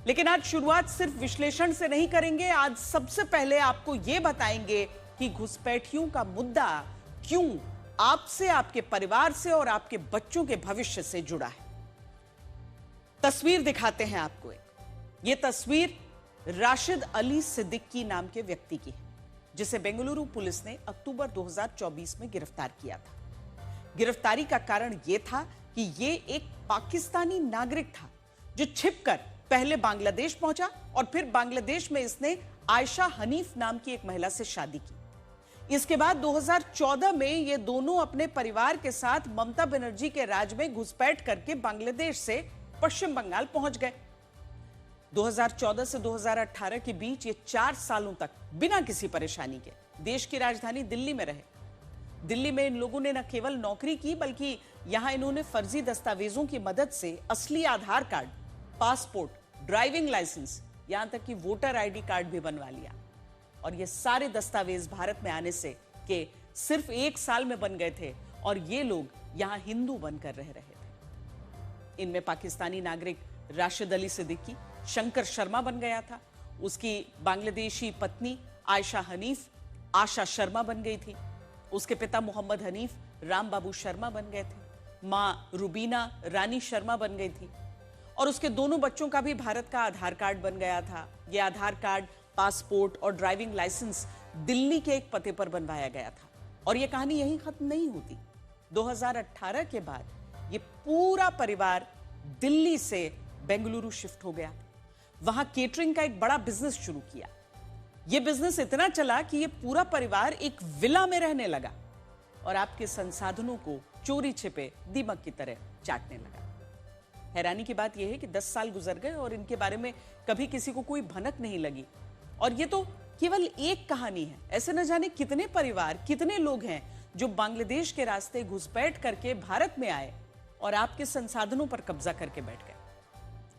लेकिन आज शुरुआत सिर्फ विश्लेषण से नहीं करेंगे। आज सबसे पहले आपको यह बताएंगे कि घुसपैठियों का मुद्दा क्यों आपसे, आपके परिवार से और आपके बच्चों के भविष्य से जुड़ा है। तस्वीर दिखाते हैं आपको। यह तस्वीर राशिद अली सिद्दीकी नाम के व्यक्ति की है, जिसे बेंगलुरु पुलिस ने अक्टूबर 2024 में गिरफ्तार किया था। गिरफ्तारी का कारण यह था कि यह एक पाकिस्तानी नागरिक था जो छिपकर पहले बांग्लादेश पहुंचा और फिर बांग्लादेश में इसने आयशा हनीफ नाम की एक महिला से शादी की। इसके बाद 2014 में ये दोनों अपने परिवार के साथ ममता बनर्जी के राज में घुसपैठ करके बांग्लादेश से पश्चिम बंगाल पहुंच गए। 2014 से 2018 के बीच ये 4 सालों तक बिना किसी परेशानी के देश की राजधानी दिल्ली में रहे। दिल्ली में इन लोगों ने न केवल नौकरी की, बल्कि यहां इन्होंने फर्जी दस्तावेजों की मदद से असली आधार कार्ड, पासपोर्ट, ड्राइविंग लाइसेंस, यहां तक कि वोटर आईडी कार्ड भी बनवा लिया। और ये सारे दस्तावेज भारत में आने से के सिर्फ 1 साल में बन गए थे और ये लोग यहां हिंदू बनकर रह रहे थे। इनमें पाकिस्तानी नागरिक राशिद अली सिद्दीकी शंकर शर्मा बन गया था। उसकी बांग्लादेशी पत्नी आयशा हनीफ आशा शर्मा बन गई थी। उसके पिता मोहम्मद हनीफ राम बाबू शर्मा बन गए थे। मां रुबीना रानी शर्मा बन गई थी और उसके दोनों बच्चों का भी भारत का आधार कार्ड बन गया था। यह आधार कार्ड, पासपोर्ट और ड्राइविंग लाइसेंस दिल्ली के एक पते पर बनवाया गया था। और यह कहानी यहीं खत्म नहीं होती। 2018 के बाद यह पूरा परिवार दिल्ली से बेंगलुरु शिफ्ट हो गया। वहां केटरिंग का एक बड़ा बिजनेस शुरू किया। यह बिजनेस इतना चला कि यह पूरा परिवार एक विला में रहने लगा और आपके संसाधनों को चोरी छिपे दीमक की तरह चाटने लगा। हैरानी की बात यह है कि 10 साल गुजर गए और इनके बारे में कभी किसी को कोई भनक नहीं लगी। और यह तो केवल एक कहानी है। ऐसे न जाने कितने परिवार, कितने लोग हैं जो बांग्लादेश के रास्ते घुसपैठ करके भारत में आए और आपके संसाधनों पर कब्जा करके बैठ गए।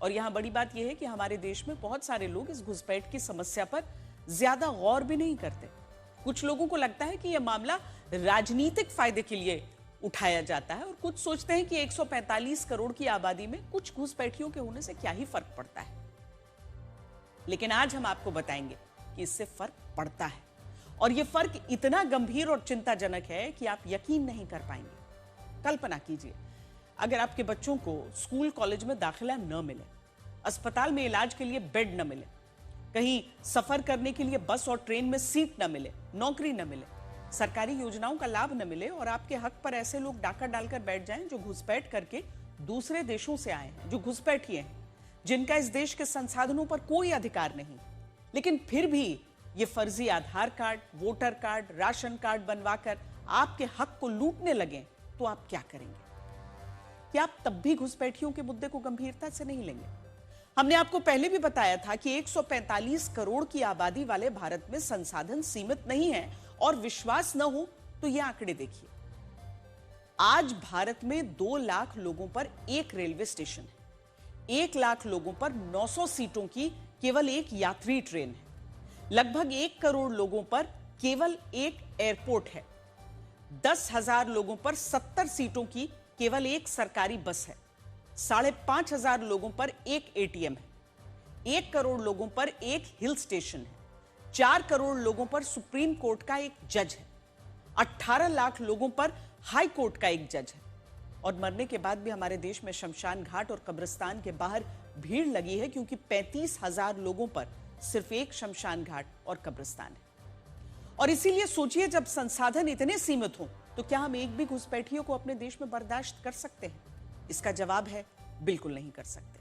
और यहां बड़ी बात यह है कि हमारे देश में बहुत सारे लोग इस घुसपैठ की समस्या पर ज्यादा गौर भी नहीं करते। कुछ लोगों को लगता है कि यह मामला राजनीतिक फायदे के लिए उठाया जाता है और कुछ सोचते हैं कि 145 करोड़ की आबादी में कुछ घुसपैठियों के होने से क्या ही फर्क पड़ता है। लेकिन आज हम आपको बताएंगे कि इससे फर्क पड़ता है और यह फर्क इतना गंभीर और चिंताजनक है कि आप यकीन नहीं कर पाएंगे। कल्पना कीजिए, अगर आपके बच्चों को स्कूल कॉलेज में दाखिला न मिले, अस्पताल में इलाज के लिए बेड न मिले, कहीं सफर करने के लिए बस और ट्रेन में सीट न मिले, नौकरी न मिले, सरकारी योजनाओं का लाभ न मिले और आपके हक पर ऐसे लोग डाका डालकर बैठ जाएं जो घुसपैठ करके दूसरे देशों से आए हैं, जो घुसपैठिए हैं, जिनका इस देश के संसाधनों पर कोई अधिकार नहीं, लेकिन फिर भी ये फर्जी Aadhaar card, voter card, ration card बनवाकर आपके हक को लूटने लगे, तो आप क्या करेंगे? क्या आप तब भी घुसपैठियों के मुद्दे को गंभीरता से नहीं लेंगे? हमने आपको पहले भी बताया था कि 145 करोड़ की आबादी वाले भारत में संसाधन सीमित नहीं है और विश्वास न हो तो ये आंकड़े देखिए। आज भारत में 2 लाख लोगों पर एक रेलवे स्टेशन है। 1 लाख लोगों पर 900 सीटों की केवल एक यात्री ट्रेन है। लगभग 1 करोड़ लोगों पर केवल एक एयरपोर्ट है। 10,000 लोगों पर 70 सीटों की केवल एक सरकारी बस है। 5,500 लोगों पर एक एटीएम है। 1 करोड़ लोगों पर एक हिल स्टेशन है। 4 करोड़ लोगों पर सुप्रीम कोर्ट का एक जज है। 18 लाख लोगों पर हाई कोर्ट का एक जज है। और मरने के बाद भी हमारे देश में शमशान घाट और कब्रिस्तान के बाहर भीड़ लगी है, क्योंकि 35,000 लोगों पर सिर्फ एक शमशान घाट और कब्रिस्तान है। और इसीलिए सोचिए, जब संसाधन इतने सीमित हों तो क्या हम एक भी घुसपैठियों को अपने देश में बर्दाश्त कर सकते हैं? इसका जवाब है बिल्कुल नहीं कर सकते।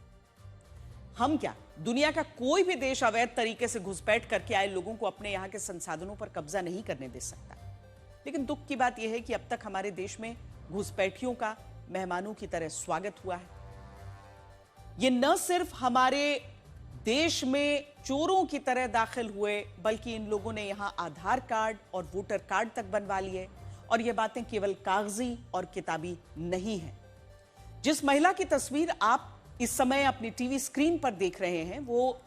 हम क्या, दुनिया का कोई भी देश अवैध तरीके से घुसपैठ करके आए लोगों को अपने यहां के संसाधनों पर कब्जा नहीं करने दे सकता। लेकिन दुख की बात यह है कि अब तक हमारे देश में घुसपैठियों का मेहमानों की तरह स्वागत हुआ है। ये न सिर्फ हमारे देश में चोरों की तरह दाखिल हुए, बल्कि इन लोगों ने यहां आधार कार्ड और वोटर कार्ड तक बनवा लिए। और ये बातें केवल कागजी और किताबी नहीं है। जिस महिला की तस्वीर आप इस समय अपनी टीवी स्क्रीन पर देख रहे हैं, वो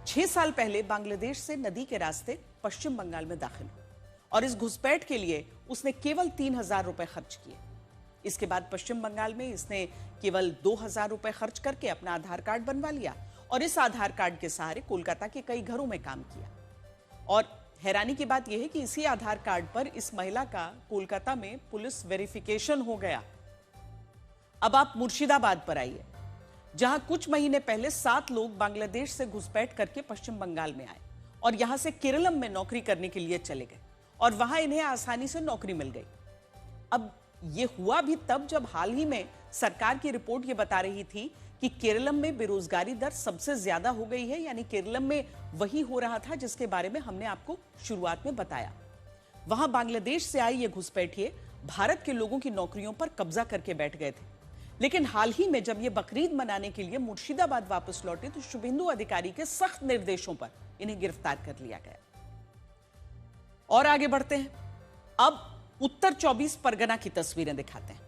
6 साल पहले बांग्लादेश से नदी के रास्ते पश्चिम बंगाल में दाखिल हुई और इस घुसपैठ के लिए उसने केवल 3,000 रुपए खर्च किए। इसके बाद पश्चिम बंगाल में इसने केवल 2,000 रुपए खर्च करके अपना आधार कार्ड बनवा लिया और इस आधार कार्ड के सहारे कोलकाता के कई घरों में काम किया। और हैरानी की बात यह है कि इसी आधार कार्ड पर इस महिला का कोलकाता में पुलिस वेरिफिकेशन हो गया। अब आप मुर्शिदाबाद पर आइए, जहां कुछ महीने पहले 7 लोग बांग्लादेश से घुसपैठ करके पश्चिम बंगाल में आए और यहां से केरलम में नौकरी करने के लिए चले गए और वहां इन्हें आसानी से नौकरी मिल गई। अब यह हुआ भी तब जब हाल ही में सरकार की रिपोर्ट यह बता रही थी कि केरलम में बेरोजगारी दर सबसे ज्यादा हो गई है, यानी केरलम में वही हो रहा था जिसके बारे में हमने आपको शुरुआत में बताया। वहां बांग्लादेश से आए ये घुसपैठिए भारत के लोगों की नौकरियों पर कब्जा करके बैठ गए थे, लेकिन हाल ही में जब ये बकरीद मनाने के लिए मुर्शिदाबाद वापस लौटे तो शुभेंदु अधिकारी के सख्त निर्देशों पर इन्हें गिरफ्तार कर लिया गया। और आगे बढ़ते हैं, अब उत्तर 24 परगना की तस्वीरें दिखाते हैं।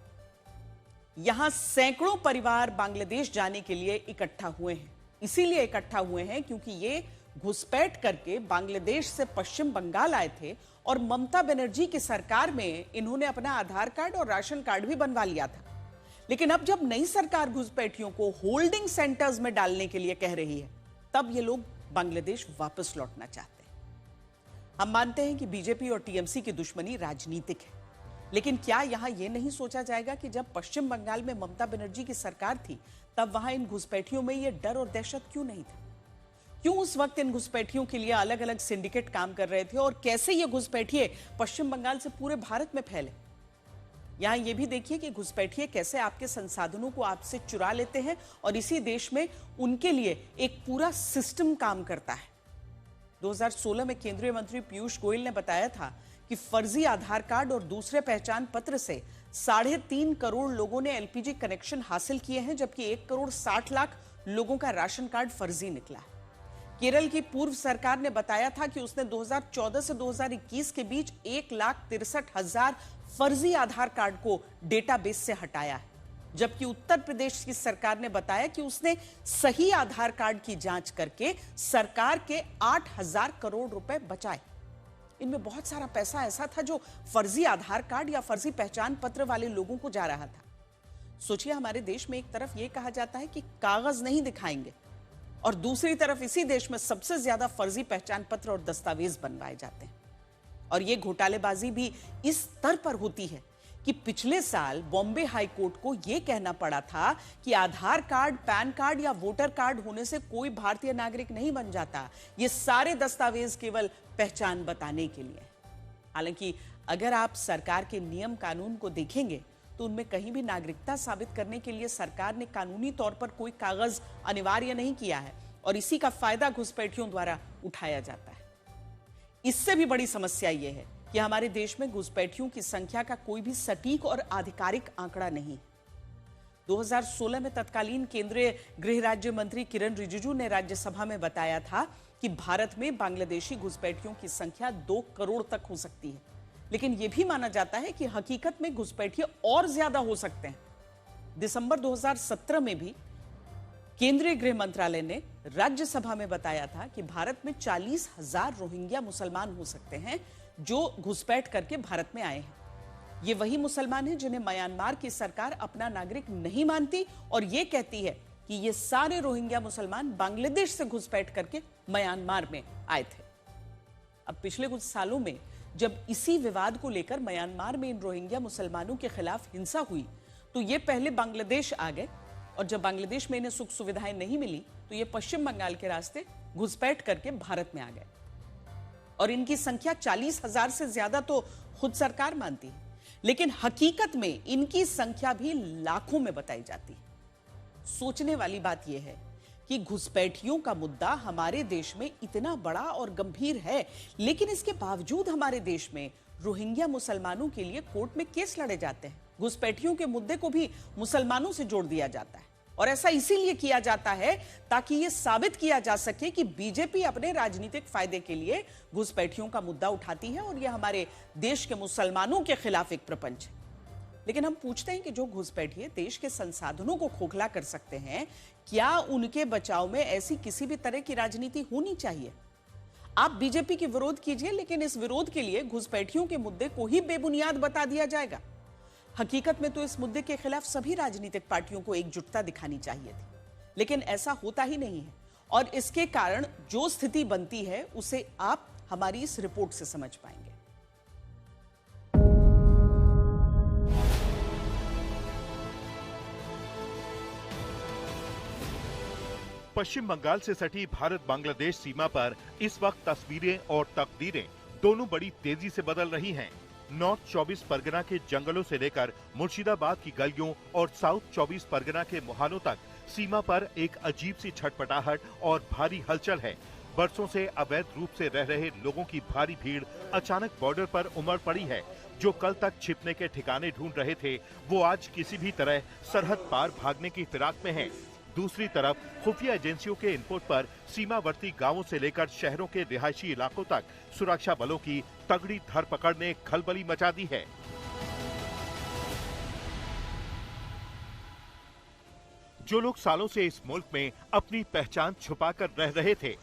यहां सैकड़ों परिवार बांग्लादेश जाने के लिए इकट्ठा हुए हैं। इसीलिए इकट्ठा हुए हैं क्योंकि ये घुसपैठ करके बांग्लादेश से पश्चिम बंगाल आए थे और ममता बनर्जी की सरकार में इन्होंने अपना आधार कार्ड और राशन कार्ड भी बनवा लिया था। लेकिन अब जब नई सरकार घुसपैठियों को होल्डिंग सेंटर्स में डालने के लिए कह रही है, तब ये लोग बांग्लादेश वापस लौटना चाहते हैं। हम मानते हैं कि बीजेपी और टीएमसी की दुश्मनी राजनीतिक है, लेकिन क्या यहां यह नहीं सोचा जाएगा कि जब पश्चिम बंगाल में ममता बनर्जी की सरकार थी तब वहां इन घुसपैठियों में यह डर और दहशत क्यों नहीं था? क्यों उस वक्त इन घुसपैठियों के लिए अलग अलग सिंडिकेट काम कर रहे थे और कैसे ये घुसपैठिए पश्चिम बंगाल से पूरे भारत में फैले? यहां यह भी देखिए कि घुसपैठिए कैसे आपके संसाधनों को आपसे चुरा लेते हैं और इसी देश में उनके लिए एक पूरा सिस्टम काम करता है। 2016 में केंद्रीय मंत्री पीयूष गोयल ने बताया था कि फर्जी आधार कार्ड और दूसरे पहचान पत्र से 3.5 करोड़ लोगों ने एलपीजी कनेक्शन हासिल किए हैं, जबकि 1 करोड़ 60 लाख लोगों का राशन कार्ड फर्जी निकला है। केरल की पूर्व सरकार ने बताया था कि उसने 2014 से 2021 के बीच 1,63,000 फर्जी आधार कार्ड को डेटाबेस से हटाया है, जबकि उत्तर प्रदेश की सरकार ने बताया कि उसने सही आधार कार्ड की जांच करके सरकार के 8,000 करोड़ रुपए बचाए। इनमें बहुत सारा पैसा ऐसा था जो फर्जी आधार कार्ड या फर्जी पहचान पत्र वाले लोगों को जा रहा था। सोचिए, हमारे देश में एक तरफ यह कहा जाता है कि कागज नहीं दिखाएंगे और दूसरी तरफ इसी देश में सबसे ज्यादा फर्जी पहचान पत्र और दस्तावेज बनवाए जाते हैं। और यह घोटालेबाजी भी इस स्तर पर होती है कि पिछले साल बॉम्बे हाई कोर्ट को यह कहना पड़ा था कि आधार कार्ड, पैन कार्ड या वोटर कार्ड होने से कोई भारतीय नागरिक नहीं बन जाता। ये सारे दस्तावेज केवल पहचान बताने के लिए। हालांकि अगर आप सरकार के नियम कानून को देखेंगे तो उनमें कहीं भी नागरिकता साबित करने के लिए सरकार ने कानूनी तौर पर कोई कागज अनिवार्य नहीं किया है और इसी का फायदा घुसपैठियों द्वारा उठाया जाता है। इससे भी बड़ी समस्या यह है कि हमारे देश में घुसपैठियों की संख्या का कोई भी सटीक और आधिकारिक आंकड़ा नहीं। 2016 में तत्कालीन केंद्रीय गृह राज्य मंत्री किरण रिजिजू ने राज्यसभा में बताया था कि भारत में बांग्लादेशी घुसपैठियों की संख्या 2 करोड़ तक हो सकती है, लेकिन यह भी माना जाता है कि हकीकत में घुसपैठिए और ज्यादा हो सकते हैं। दिसंबर 2017 में भी केंद्रीय गृह मंत्रालय ने राज्यसभा में बताया था कि भारत में 40,000 रोहिंग्या मुसलमान हो सकते हैं जो घुसपैठ करके भारत में आए हैं। ये वही मुसलमान हैं जिन्हें म्यांमार की सरकार अपना नागरिक नहीं मानती और ये कहती है कि ये सारे रोहिंग्या मुसलमान बांग्लादेश से घुसपैठ करके म्यांमार में आए थे। अब पिछले कुछ सालों में जब इसी विवाद को लेकर म्यांमार में इन रोहिंग्या मुसलमानों के खिलाफ हिंसा हुई तो ये पहले बांग्लादेश आ गए और जब बांग्लादेश में इन्हें सुख सुविधाएं नहीं मिली तो ये पश्चिम बंगाल के रास्ते घुसपैठ करके भारत में आ गए और इनकी संख्या 40,000 से ज्यादा तो खुद सरकार मानती है, लेकिन हकीकत में इनकी संख्या भी लाखों में बताई जाती है। सोचने वाली बात यह है कि घुसपैठियों का मुद्दा हमारे देश में इतना बड़ा और गंभीर है, लेकिन इसके बावजूद हमारे देश में रोहिंग्या मुसलमानों के लिए कोर्ट में केस लड़े जाते हैं। घुसपैठियों के मुद्दे को भी मुसलमानों से जोड़ दिया जाता है और ऐसा इसीलिए किया जाता है ताकि यह साबित किया जा सके कि बीजेपी अपने राजनीतिक फायदे के लिए घुसपैठियों का मुद्दा उठाती है और यह हमारे देश के मुसलमानों के खिलाफ एक प्रपंच है। लेकिन हम पूछते हैं कि जो घुसपैठिए देश के संसाधनों को खोखला कर सकते हैं, क्या उनके बचाव में ऐसी किसी भी तरह की राजनीति होनी चाहिए? आप बीजेपी की विरोध कीजिए, लेकिन इस विरोध के लिए घुसपैठियों के मुद्दे को ही बेबुनियाद बता दिया जाएगा। हकीकत में तो इस मुद्दे के खिलाफ सभी राजनीतिक पार्टियों को एकजुटता दिखानी चाहिए थी, लेकिन ऐसा होता ही नहीं है और इसके कारण जो स्थिति बनती है उसे आप हमारी इस रिपोर्ट से समझ पाएंगे। पश्चिम बंगाल से सटी भारत बांग्लादेश सीमा पर इस वक्त तस्वीरें और तकदीरें दोनों बड़ी तेजी से बदल रही हैं। नॉर्थ 24 परगना के जंगलों से लेकर मुर्शिदाबाद की गलियों और साउथ 24 परगना के मुहानों तक सीमा पर एक अजीब सी छटपटाहट और भारी हलचल है। बरसों से अवैध रूप से रह रहे लोगों की भारी भीड़ अचानक बॉर्डर पर उमड़ पड़ी है। जो कल तक छिपने के ठिकाने ढूंढ रहे थे, वो आज किसी भी तरह सरहद पार भागने की फिराक में हैं। दूसरी तरफ खुफिया एजेंसियों के इनपुट पर सीमावर्ती गांवों से लेकर शहरों के रिहायशी इलाकों तक सुरक्षा बलों की तगड़ी धरपकड़ ने खलबली मचा दी है। जो लोग सालों से इस मुल्क में अपनी पहचान छुपाकर रह रहे थे,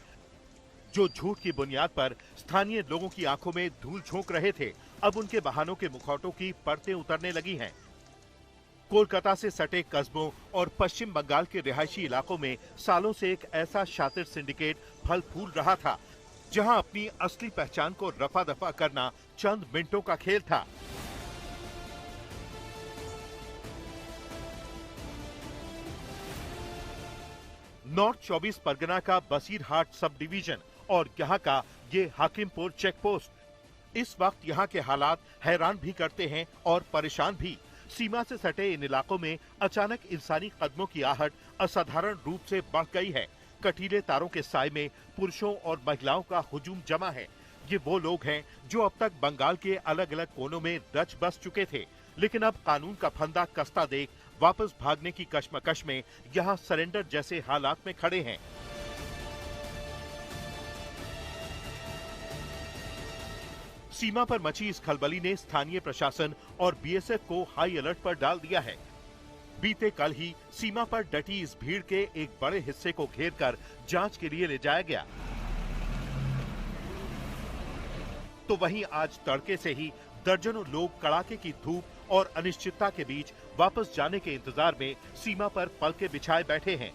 जो झूठ की बुनियाद पर स्थानीय लोगों की आंखों में धूल झोंक रहे थे, अब उनके बहानों के मुखौटों की परतें उतरने लगी हैं। कोलकाता से सटे कस्बों और पश्चिम बंगाल के रिहायशी इलाकों में सालों से एक ऐसा शातिर सिंडिकेट फल फूल रहा था, जहां अपनी असली पहचान को रफा दफा करना चंद मिनटों का खेल था। नॉर्थ 24 परगना का बसीरहाट सब डिवीजन और यहाँ का ये हाकिमपुर चेक पोस्ट, इस वक्त यहाँ के हालात हैरान भी करते हैं और परेशान भी। सीमा से सटे इन इलाकों में अचानक इंसानी कदमों की आहट असाधारण रूप से बढ़ गई है। कटीले तारों के साए में पुरुषों और महिलाओं का हुजूम जमा है। ये वो लोग हैं जो अब तक बंगाल के अलग अलग कोनों में रच बस चुके थे, लेकिन अब कानून का फंदा कसता देख वापस भागने की कश्मकश में यहाँ सरेंडर जैसे हालात में खड़े हैं। सीमा पर मची इस खलबली ने स्थानीय प्रशासन और बीएसएफ को हाई अलर्ट पर डाल दिया है। बीते कल ही सीमा पर डटी इस भीड़ के एक बड़े हिस्से को घेरकर जांच के लिए ले जाया गया। तो वहीं आज तड़के से ही दर्जनों लोग कड़ाके की धूप और अनिश्चितता के बीच वापस जाने के इंतजार में सीमा पर पलके बिछाए बैठे हैं।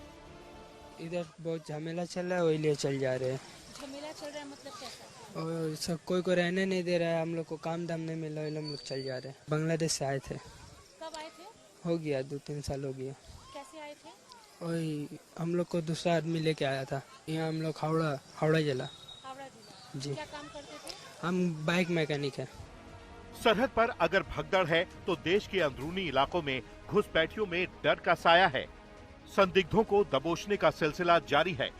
इधर बहुत झमेला चल रहा है, वही लिए चल जा रहे हैं। झमेला चल रहा है मतलब कैसा? और सब कोई को रहने नहीं दे रहा है, हम लोग को काम धाम नहीं मिल रहा है, हम लोग चल जा रहे हैं। बांग्लादेश से आए थे। कब आए थे? हो गया 2-3 साल हो गया। कैसे आए थे? वही हम लोग को दूसरा आदमी लेके आया था। यहाँ हम लोग हावड़ा जिला। हावड़ा जिला। जी। क्या काम करते थे? हम बाइक मैकेनिक है। सरहद पर अगर भगदड़ है तो देश के अंदरूनी इलाकों में घुसपैठियों में डर का साया है। संदिग्धों को दबोचने का सिलसिला जारी है।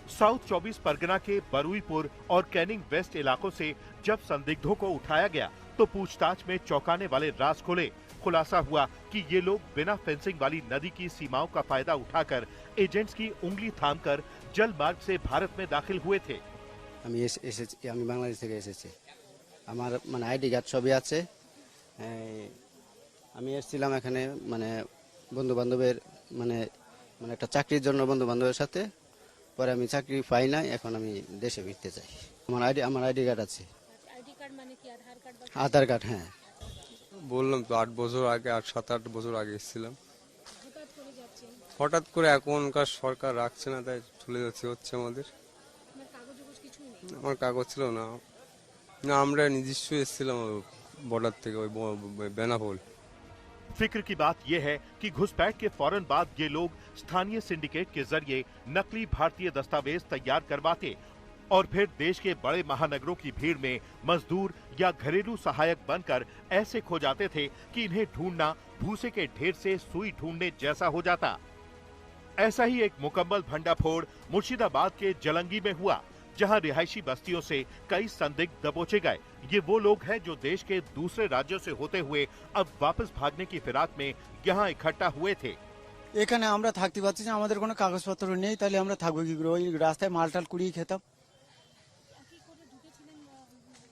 साउथ 24 परगना के बरुईपुर और कैनिंग वेस्ट इलाकों से जब संदिग्धों को उठाया गया तो पूछताछ में चौंकाने वाले राज खुले। खुलासा हुआ कि ये लोग बिना फेंसिंग वाली नदी की सीमाओं का फायदा उठाकर एजेंट्स की उंगली थामकर जल मार्ग से भारत में दाखिल हुए थे। আমি বাংলাদেশ থেকে এসেছি, আমার মানে আইডি কার্ড সবই আছে। আমি এসেছিলাম এখানে মানে বন্ধু বান্ধবের মানে মানে একটা চাকরির জন্য বন্ধু বান্ধবের সাথে। পরে আমি চাকরি পাই না, এখন আমি দেশে ফিরতে চাই। আমার আইডি কার্ড আছে। आईडी कार्ड माने কি আধার কার্ড? আধার কার্ড, হ্যাঁ। বললাম তো 8 বছর আগে, 7-8 বছর আগে এসেছিলাম। হঠাৎ করে যাচ্ছেন? হঠাৎ করে এখনকার সরকার রাখছে না, তাই চলে যাচ্ছে হচ্ছে আমাদের। আপনার কাগজ কিছুই নেই? আমার কাগজ ছিল না, না আমরা নিজস্ব এসেছিলাম বর্ডার থেকে, ওই বেনাপোল। फिक्र की बात यह है कि घुसपैठ के फौरन बाद ये लोग स्थानीय सिंडिकेट के जरिए नकली भारतीय दस्तावेज तैयार करवाते और फिर देश के बड़े महानगरों की भीड़ में मजदूर या घरेलू सहायक बनकर ऐसे खो जाते थे कि इन्हें ढूंढना भूसे के ढेर से सुई ढूंढने जैसा हो जाता। ऐसा ही एक मुकम्मल भंडाफोड़ मुर्शिदाबाद के जलंगी में हुआ, जहां रिहायशी बस्तियों से कई संदिग्ध दबोचे गए। ये वो लोग हैं जो देश के दूसरे राज्यों से होते हुए अब वापस भागने की फिराक में यहाँ इकट्ठा हुए थे। এখানে আমরা থাকতে পারছি না, আমাদের কোনো কাগজপত্র নেই, তাহলে আমরা থাকবো কি করে? ওই রাস্তায় মালটাল কুড়িয়ে খেতাম।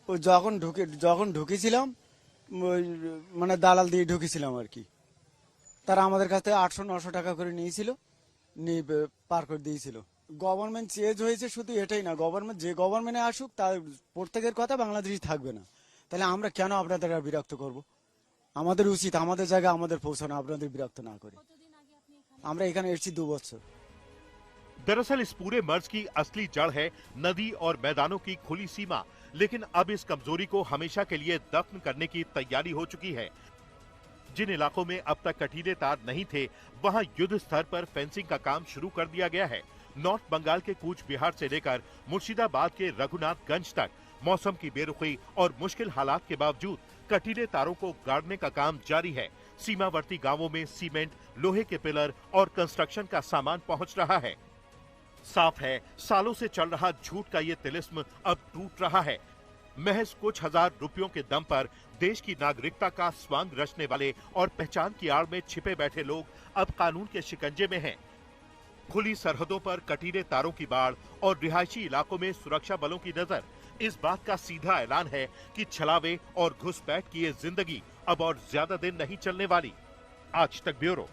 ও যখন ঢুকেছিলাম ওই মানে দালাল দিয়ে ঢুকেছিলাম আর কি। তারা আমাদের কাছ থেকে 800-900 টাকা করে নিয়েছিল, নিয়ে পার করে দিয়েছিল। গভর্নমেন্ট চেঞ্জ হয়েছে, শুধু এটাই না, গভর্নমেন্ট যে গভর্নমেন্টে আসুক তার প্রত্যেকের কথা বাংলাদেশি থাকবে না। তাহলে আমরা কেন আপনাদের বিরক্ত করব? আমাদের উচিত আমাদের জায়গায় আমাদের পৌঁছানো, আপনাদের বিরক্ত না করে। আমরা এখানে এসেছি 2 বছর। दरअसल इस पूरे मर्ज की असली जड़ है नदी और मैदानों की खुली सीमा, लेकिन अब इस कमजोरी को हमेशा के लिए दफन करने की तैयारी हो चुकी है। जिन इलाकों में अब तक कटीले तार नहीं थे, वहां युद्ध स्तर पर फेंसिंग का काम शुरू कर दिया गया है। नॉर्थ बंगाल के कूच बिहार से लेकर मुर्शिदाबाद के रघुनाथगंज तक मौसम की बेरुखी और मुश्किल हालात के बावजूद कटीले तारों को गाड़ने का काम जारी है। सीमावर्ती गांवों में सीमेंट, लोहे के पिलर और कंस्ट्रक्शन का सामान पहुंच रहा है। साफ है, सालों से चल रहा झूठ का ये तिलिस्म अब टूट रहा है। महज कुछ हजार रुपयों के दम पर देश की नागरिकता का स्वांग रचने वाले और पहचान की आड़ में छिपे बैठे लोग अब कानून के शिकंजे में हैं। खुली सरहदों पर कटीले तारों की बाढ़ और रिहायशी इलाकों में सुरक्षा बलों की नजर इस बात का सीधा ऐलान है कि छलावे और घुसपैठ की ये जिंदगी अब और ज्यादा दिन नहीं चलने वाली। आज तक ब्यूरो।